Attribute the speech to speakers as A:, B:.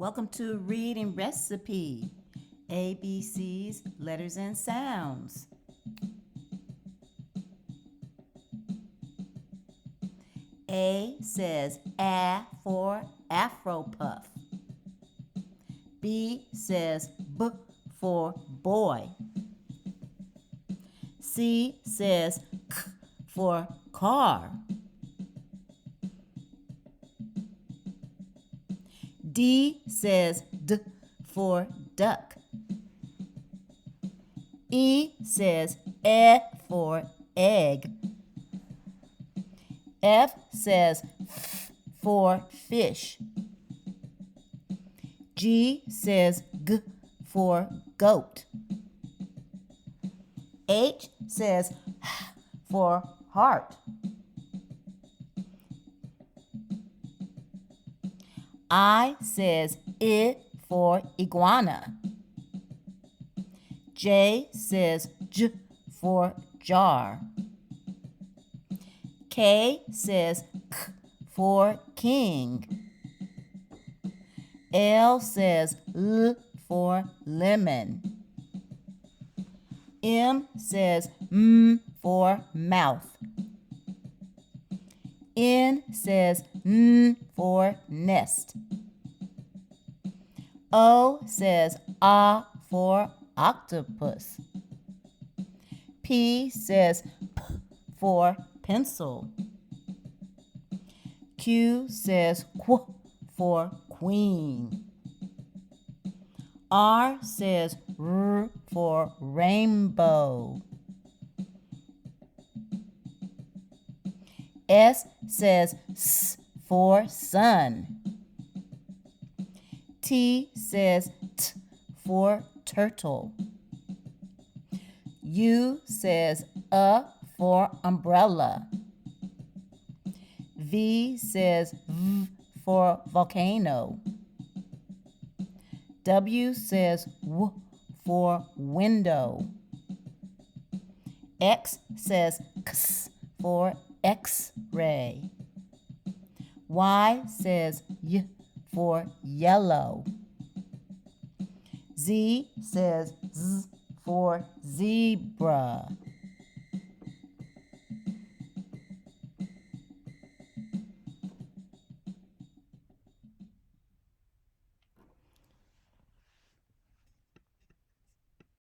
A: Welcome to Reading Recipe, ABC's Letters and Sounds. A says A for Afro Puff. B says B for boy. C says K for car. D says D for duck. E says E for egg. F says F for fish. G says G for goat. H says H for heart. I says I for iguana. J says J for jar. K says K for king. L says L for lemon. M says M for mouth. N says N for nest. O says A for octopus. P says P for pencil. Q says Qu for queen. R says R for rainbow. S says S for sun. T says T for turtle. U says for umbrella. V says V for volcano. W says W for window. X says X for X-ray. Y says Y for yellow. Z says Z for zebra.